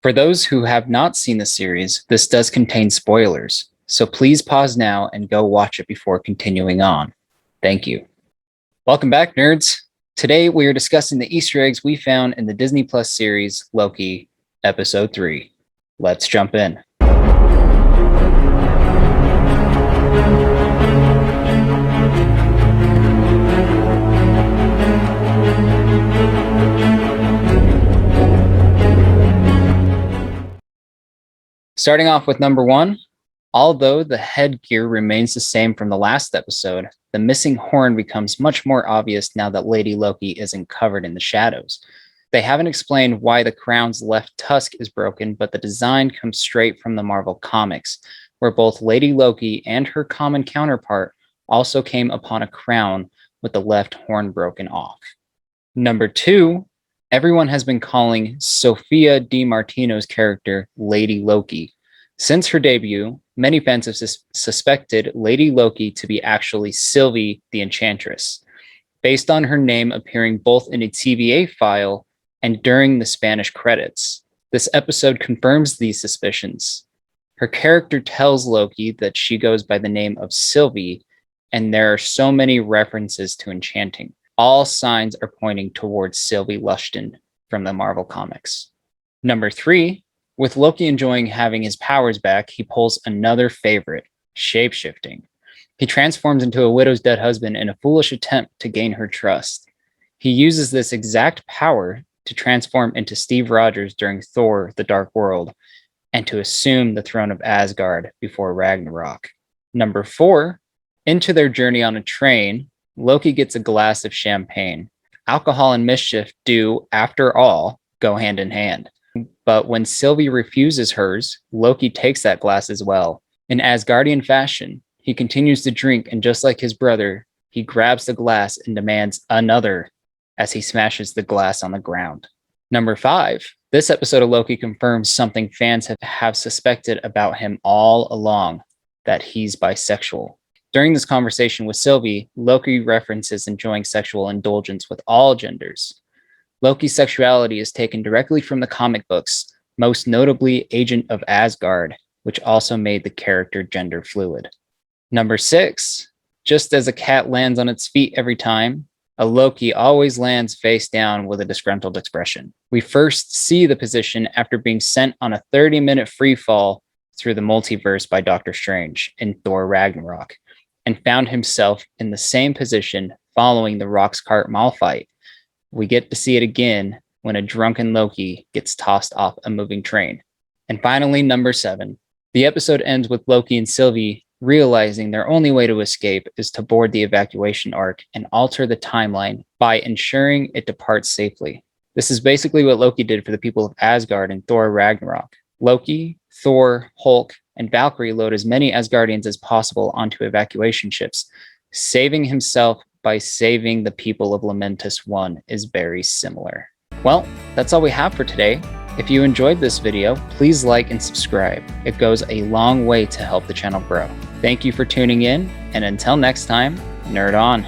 For those who have not seen the series, this does contain spoilers, so please pause now and go watch it before continuing on. Thank you. Welcome back, nerds. Today we are discussing the Easter eggs we found in the Disney Plus series Loki, Episode 3. Let's jump in. Starting off with number 1, although the headgear remains the same from the last episode, the missing horn becomes much more obvious now that Lady Loki isn't covered in the shadows. They haven't explained why the crown's left tusk is broken, but the design comes straight from the Marvel comics, where both Lady Loki and her common counterpart also came upon a crown with the left horn broken off. Number 2, everyone has been calling Sophia DiMartino's character Lady Loki. Since her debut, many fans have suspected Lady Loki to be actually Sylvie the Enchantress, based on her name appearing both in a TVA file and during the Spanish credits. This episode confirms these suspicions. Her character tells Loki that she goes by the name of Sylvie, and there are so many references to enchanting. All signs are pointing towards Sylvie Lushton from the Marvel comics. Number 3, with Loki enjoying having his powers back, he pulls another favorite, shapeshifting. He transforms into a widow's dead husband in a foolish attempt to gain her trust. He uses this exact power to transform into Steve Rogers during Thor: The Dark World and to assume the throne of Asgard before Ragnarok. Number 4, into their journey on a train, Loki gets a glass of champagne. Alcohol and mischief do, after all, go hand in hand. But when Sylvie refuses hers, Loki takes that glass as well. In Asgardian fashion, he continues to drink, and just like his brother, he grabs the glass and demands another as he smashes the glass on the ground. Number 5, this episode of Loki confirms something fans have suspected about him all along, that he's bisexual. During this conversation with Sylvie, Loki references enjoying sexual indulgence with all genders. Loki's sexuality is taken directly from the comic books, most notably Agent of Asgard, which also made the character gender fluid. Number 6, just as a cat lands on its feet every time, a Loki always lands face down with a disgruntled expression. We first see the position after being sent on a 30-minute free fall through the multiverse by Doctor Strange in Thor: Ragnarok, and found himself in the same position following the Rock's Cart Mall fight. We get to see it again when a drunken Loki gets tossed off a moving train. And finally, number 7. The episode ends with Loki and Sylvie realizing their only way to escape is to board the Evacuation Arc and alter the timeline by ensuring it departs safely. This is basically what Loki did for the people of Asgard in Thor: Ragnarok. Loki, Thor, Hulk, and Valkyrie load as many Asgardians as possible onto evacuation ships. Saving himself by saving the people of Lamentis 1 is very similar. Well, that's all we have for today. If you enjoyed this video, please like and subscribe. It goes a long way to help the channel grow. Thank you for tuning in, and until next time, nerd on.